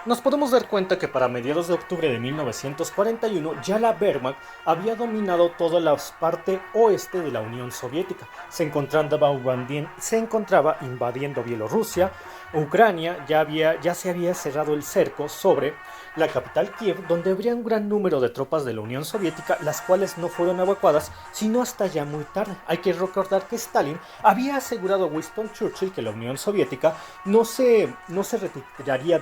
nos podemos dar cuenta que para mediados de octubre de 1941 ya la Wehrmacht había dominado toda la parte oeste de la Unión Soviética. Se encontraba invadiendo Bielorrusia, Ucrania, ya se había cerrado el cerco sobre la capital Kiev, donde habría un gran número de tropas de la Unión Soviética, las cuales no fueron evacuadas sino hasta ya muy tarde. Hay que recordar que Stalin había asegurado a Winston Churchill que la Unión Soviética no se retiraría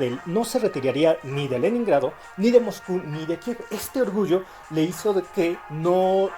ni de Leningrado, ni de Moscú, ni de Kiev. Este orgullo le hizo de que no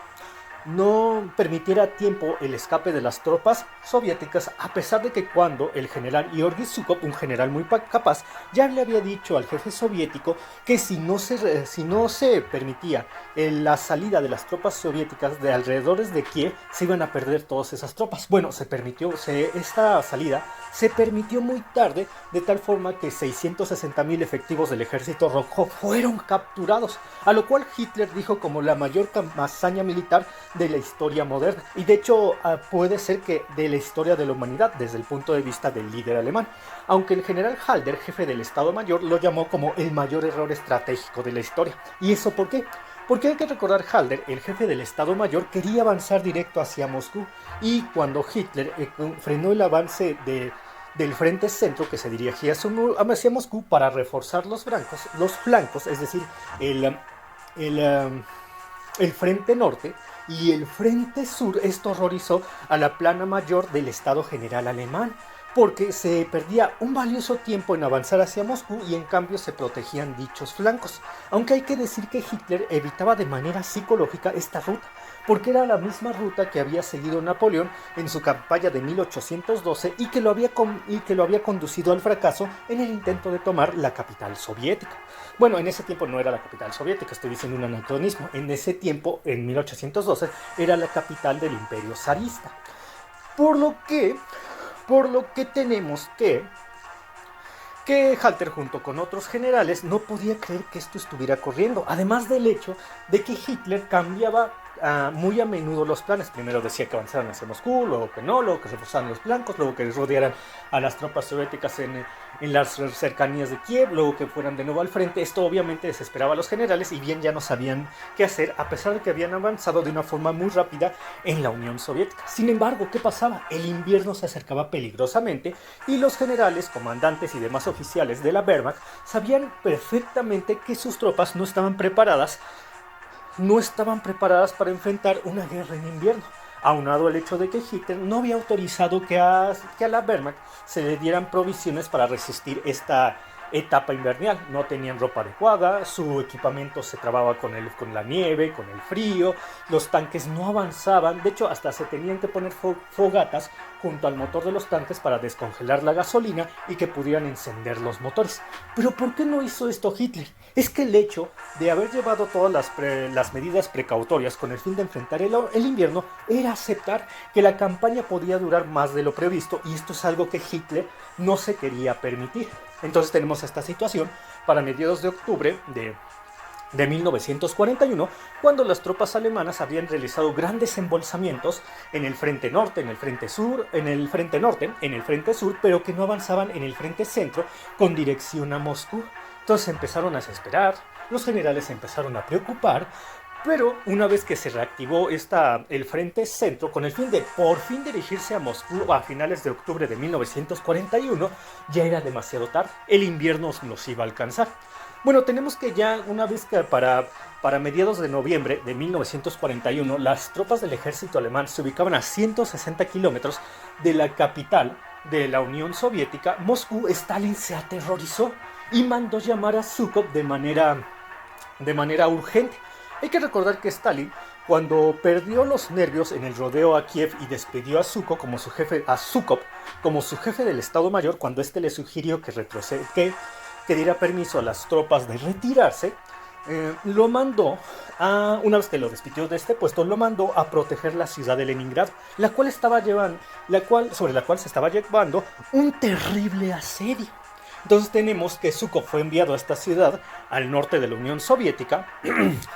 permitiera a tiempo el escape de las tropas soviéticas, a pesar de que cuando el general Georgi Zhukov, un general muy capaz, ya le había dicho al jefe soviético que si no se permitía la salida de las tropas soviéticas de alrededores de Kiev, se iban a perder todas esas tropas. Bueno, esta salida se permitió muy tarde, de tal forma que 660.000 efectivos del ejército rojo fueron capturados, a lo cual Hitler dijo como la mayor hazaña militar de la historia moderna, y de hecho puede ser que de la historia de la humanidad desde el punto de vista del líder alemán, aunque el general Halder, jefe del Estado Mayor, lo llamó como el mayor error estratégico de la historia. ¿Y eso por qué? Porque hay que recordar, Halder, el jefe del Estado Mayor, quería avanzar directo hacia Moscú, y cuando Hitler frenó el avance del frente centro que se dirigía hacia Moscú para reforzar los flancos, es decir, el frente norte y el frente sur, esto horrorizó a la plana mayor del Estado General alemán, porque se perdía un valioso tiempo en avanzar hacia Moscú y en cambio se protegían dichos flancos. Aunque hay que decir que Hitler evitaba de manera psicológica esta ruta, porque era la misma ruta que había seguido Napoleón en su campaña de 1812 y que lo había conducido al fracaso en el intento de tomar la capital soviética. Bueno, en ese tiempo no era la capital soviética, estoy diciendo un anacronismo. En ese tiempo, en 1812, era la capital del imperio zarista. Por lo que tenemos que Halter, junto con otros generales, no podía creer que esto estuviera corriendo, además del hecho de que Hitler cambiaba muy a menudo los planes. Primero decía que avanzaran hacia Moscú, luego que no, luego que reforzaran los blancos, luego que rodearan a las tropas soviéticas en las cercanías de Kiev, luego que fueran de nuevo al frente. Esto obviamente desesperaba a los generales, y bien ya no sabían qué hacer, a pesar de que habían avanzado de una forma muy rápida en la Unión Soviética. Sin embargo, ¿qué pasaba? El invierno se acercaba peligrosamente, y los generales, comandantes y demás oficiales de la Wehrmacht sabían perfectamente que sus tropas no estaban preparadas para enfrentar una guerra en invierno, aunado al hecho de que Hitler no había autorizado que a la Wehrmacht se le dieran provisiones para resistir esta etapa invernal. No tenían ropa adecuada, su equipamiento se trababa con la nieve, con el frío, los tanques no avanzaban, de hecho hasta se tenían que poner fogatas junto al motor de los tanques para descongelar la gasolina y que pudieran encender los motores. Pero ¿por qué no hizo esto Hitler? Es que el hecho de haber llevado todas las medidas precautorias con el fin de enfrentar el invierno era aceptar que la campaña podía durar más de lo previsto, y esto es algo que Hitler no se quería permitir. Entonces tenemos esta situación para mediados de octubre de 1941, cuando las tropas alemanas habían realizado grandes embolsamientos en el frente norte, en el frente sur, en el frente norte, en el frente sur, pero que no avanzaban en el frente centro con dirección a Moscú. Entonces empezaron a desesperar, los generales se empezaron a preocupar, pero una vez que se reactivó el frente centro con el fin de por fin dirigirse a Moscú a finales de octubre de 1941, ya era demasiado tarde. El invierno nos iba a alcanzar. Bueno, tenemos que ya una vez que para mediados de noviembre de 1941 las tropas del ejército alemán se ubicaban a 160 kilómetros de la capital de la Unión Soviética, Moscú, Stalin se aterrorizó y mandó llamar a Zhukov de manera urgente. Hay que recordar que Stalin, cuando perdió los nervios en el rodeo a Kiev y despidió a Zhukov como su jefe del Estado Mayor, cuando este le sugirió que diera permiso a las tropas de retirarse, lo mandó una vez que lo despidió de este puesto, lo mandó a proteger la ciudad de Leningrado, sobre la cual se estaba llevando un terrible asedio. Entonces tenemos que Zhukov fue enviado a esta ciudad al norte de la Unión Soviética,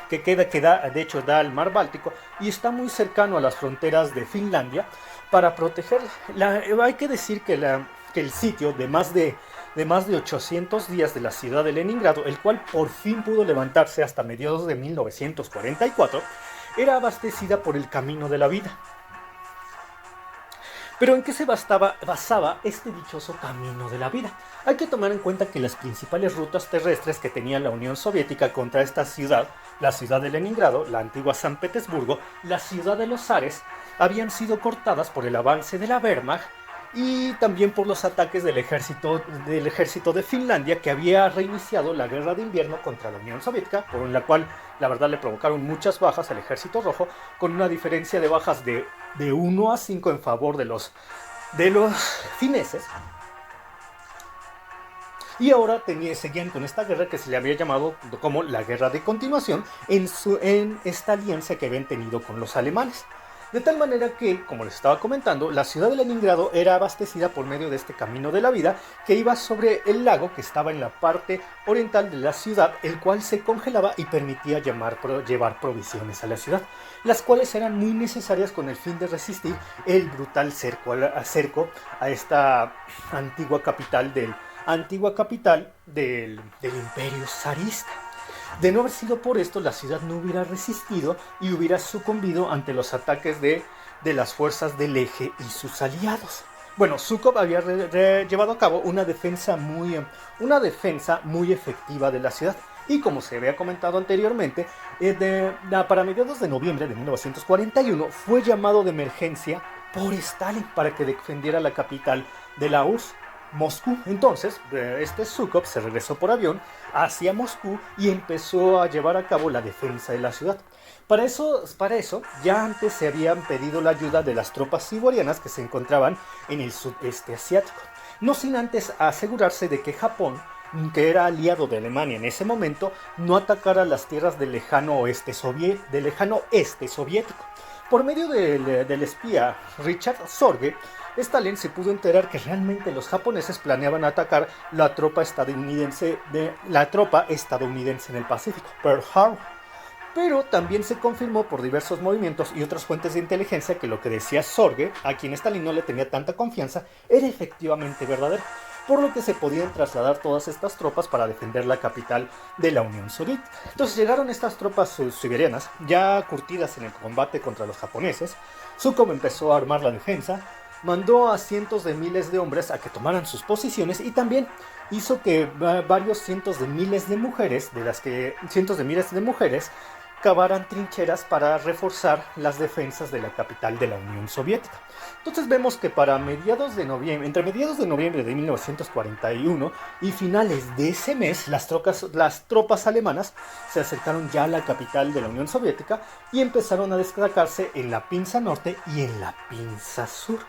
de hecho da al mar Báltico y está muy cercano a las fronteras de Finlandia, para protegerla. Hay que decir que el sitio de más de de más de 800 días de la ciudad de Leningrado, el cual por fin pudo levantarse hasta mediados de 1944, era abastecida por el Camino de la Vida. Pero ¿en qué se basaba este dichoso Camino de la Vida? Hay que tomar en cuenta que las principales rutas terrestres que tenía la Unión Soviética contra esta ciudad, la ciudad de Leningrado, la antigua San Petersburgo, la ciudad de los zares, habían sido cortadas por el avance de la Wehrmacht y también por los ataques del ejército de Finlandia, que había reiniciado la guerra de invierno contra la Unión Soviética, por la cual la verdad le provocaron muchas bajas al ejército rojo, con una diferencia de bajas de 1 a 5 en favor de los fineses. Y ahora seguían con esta guerra que se le había llamado como la guerra de continuación en esta alianza que habían tenido con los alemanes. De tal manera que, como les estaba comentando, la ciudad de Leningrado era abastecida por medio de este Camino de la Vida que iba sobre el lago que estaba en la parte oriental de la ciudad, el cual se congelaba y permitía llevar provisiones a la ciudad, las cuales eran muy necesarias con el fin de resistir el brutal cerco a esta antigua capital del Imperio zarista. De no haber sido por esto, la ciudad no hubiera resistido y hubiera sucumbido ante los ataques de las fuerzas del Eje y sus aliados. Bueno, Zhúkov había llevado a cabo una defensa muy efectiva de la ciudad. Y como se había comentado anteriormente, para mediados de noviembre de 1941 fue llamado de emergencia por Stalin para que defendiera la capital de la URSS, Moscú. Entonces, Zhúkov se regresó por avión hacia Moscú y empezó a llevar a cabo la defensa de la ciudad. Para eso, ya antes se habían pedido la ayuda de las tropas siberianas que se encontraban en el sudeste asiático, no sin antes asegurarse de que Japón, que era aliado de Alemania en ese momento, no atacara las tierras del lejano este soviético. Por medio del espía Richard Sorge, Stalin se pudo enterar que realmente los japoneses planeaban atacar la tropa estadounidense en el Pacífico, Pearl Harbor. Pero también se confirmó por diversos movimientos y otras fuentes de inteligencia que lo que decía Sorge, a quien Stalin no le tenía tanta confianza, era efectivamente verdadero, por lo que se podían trasladar todas estas tropas para defender la capital de la Unión Soviética. Entonces llegaron estas tropas siberianas, ya curtidas en el combate contra los japoneses. Zhúkov empezó a armar la defensa, mandó a cientos de miles de hombres a que tomaran sus posiciones y también hizo que varios cientos de miles de mujeres cavaran trincheras para reforzar las defensas de la capital de la Unión Soviética. Entonces vemos que entre mediados de noviembre de 1941 y finales de ese mes, las tropas alemanas se acercaron ya a la capital de la Unión Soviética y empezaron a destacarse en la pinza norte y en la pinza sur.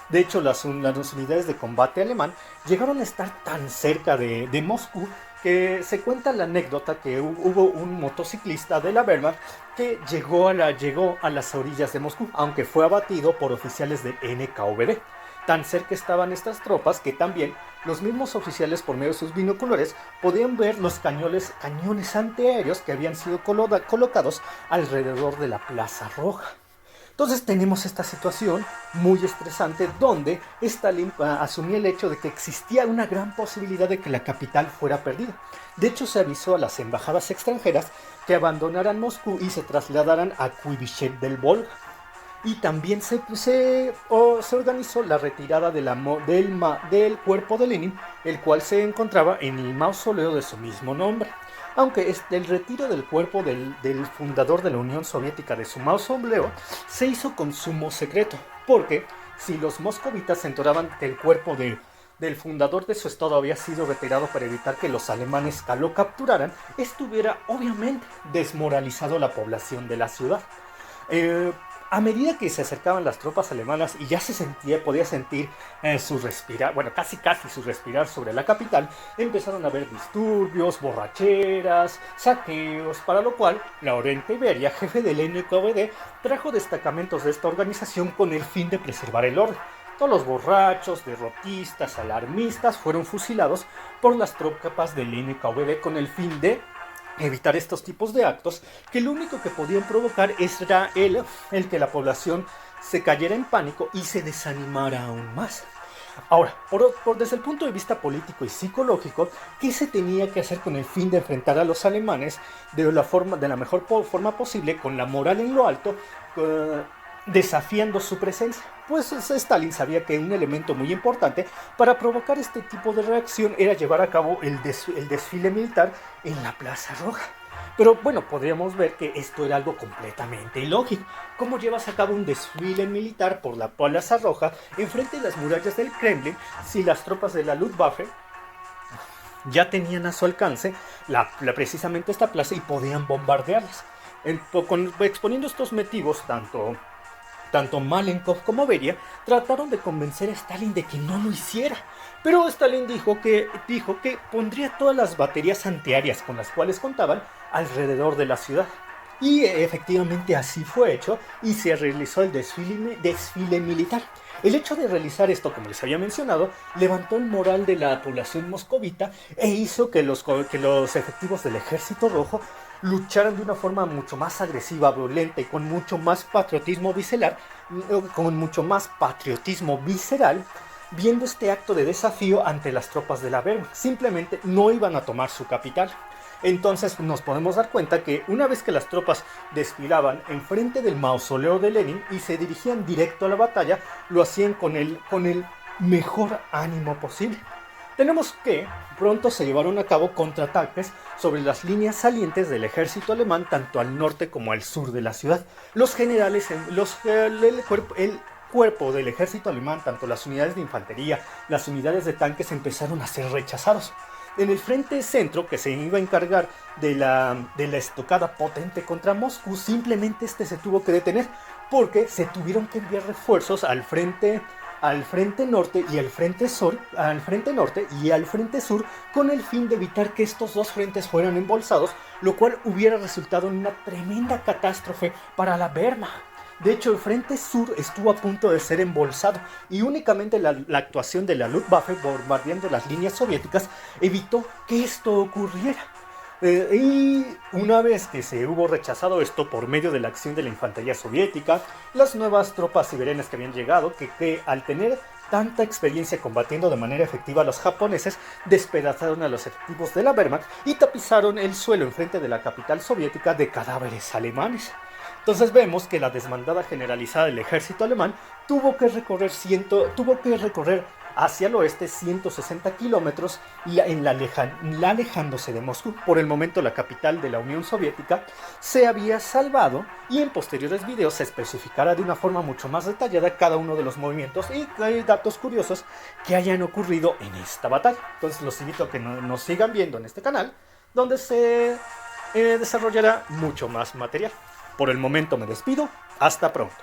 De hecho, las unidades de combate alemán llegaron a estar tan cerca de Moscú que se cuenta la anécdota que hubo un motociclista de la Wehrmacht que llegó a las orillas de Moscú, aunque fue abatido por oficiales del NKVD. Tan cerca estaban estas tropas que también los mismos oficiales, por medio de sus binoculares, podían ver los cañones antiaéreos que habían sido colocados alrededor de la Plaza Roja. Entonces tenemos esta situación muy estresante donde Stalin asumía el hecho de que existía una gran posibilidad de que la capital fuera perdida. De hecho, se avisó a las embajadas extranjeras que abandonaran Moscú y se trasladaran a Kuibyshев del Volga. Y también se organizó la retirada del cuerpo de Lenin, el cual se encontraba en el mausoleo de su mismo nombre. Aunque el retiro del cuerpo del fundador de la Unión Soviética de su mausoleo se hizo con sumo secreto, porque si los moscovitas se enteraban que el cuerpo del fundador de su estado había sido retirado para evitar que los alemanes lo capturaran, estuviera obviamente desmoralizado la población de la ciudad. A medida que se acercaban las tropas alemanas y ya podía sentir su respirar sobre la capital, empezaron a haber disturbios, borracheras, saqueos, para lo cual Laurent Beria, jefe del NKVD, trajo destacamentos de esta organización con el fin de preservar el orden. Todos los borrachos, derrotistas, alarmistas fueron fusilados por las tropas del NKVD con el fin de evitar estos tipos de actos que lo único que podían provocar era el que la población se cayera en pánico y se desanimara aún más. Ahora, desde el punto de vista político y psicológico, ¿qué se tenía que hacer con el fin de enfrentar a los alemanes de la mejor forma posible, con la moral en lo alto, eh, desafiando su presencia? Pues Stalin sabía que un elemento muy importante para provocar este tipo de reacción era llevar a cabo el desfile militar en la Plaza Roja. Pero bueno, podríamos ver que esto era algo completamente ilógico. ¿Cómo llevas a cabo un desfile militar por la Plaza Roja enfrente de las murallas del Kremlin si las tropas de la Luftwaffe ya tenían a su alcance precisamente esta plaza y podían bombardearlas? Exponiendo estos motivos, tanto Malenkov como Beria trataron de convencer a Stalin de que no lo hiciera. Pero Stalin dijo que pondría todas las baterías antiaéreas con las cuales contaban alrededor de la ciudad. Y efectivamente así fue hecho y se realizó el desfile militar. El hecho de realizar esto, como les había mencionado, levantó el moral de la población moscovita e hizo que los efectivos del Ejército Rojo lucharan de una forma mucho más agresiva, violenta y con mucho más patriotismo visceral, viendo este acto de desafío ante las tropas de la Wehrmacht. Simplemente no iban a tomar su capital. Entonces nos podemos dar cuenta que una vez que las tropas desfilaban enfrente del mausoleo de Lenin y se dirigían directo a la batalla, lo hacían con el mejor ánimo posible. Tenemos que pronto se llevaron a cabo contraataques sobre las líneas salientes del ejército alemán, tanto al norte como al sur de la ciudad. Los generales, el cuerpo del ejército alemán, tanto las unidades de infantería, las unidades de tanques, empezaron a ser rechazados. En el frente centro, que se iba a encargar de la estocada potente contra Moscú, simplemente se tuvo que detener porque se tuvieron que enviar refuerzos al frente norte y al frente sur, con el fin de evitar que estos dos frentes fueran embolsados, lo cual hubiera resultado en una tremenda catástrofe para la Wehrmacht. De hecho, el frente sur estuvo a punto de ser embolsado y únicamente la actuación de la Luftwaffe bombardeando las líneas soviéticas evitó que esto ocurriera. Y una vez que se hubo rechazado esto por medio de la acción de la infantería soviética, las nuevas tropas siberianas que habían llegado, que al tener tanta experiencia combatiendo de manera efectiva a los japoneses, despedazaron a los efectivos de la Wehrmacht y tapizaron el suelo enfrente de la capital soviética de cadáveres alemanes. Entonces vemos que la desbandada generalizada del ejército alemán tuvo que recorrer hacia el oeste 160 kilómetros alejándose de Moscú. Por el momento la capital de la Unión Soviética se había salvado y en posteriores videos se especificará de una forma mucho más detallada cada uno de los movimientos y datos curiosos que hayan ocurrido en esta batalla. Entonces los invito a que nos sigan viendo en este canal, donde se desarrollará mucho más material. Por el momento me despido, hasta pronto.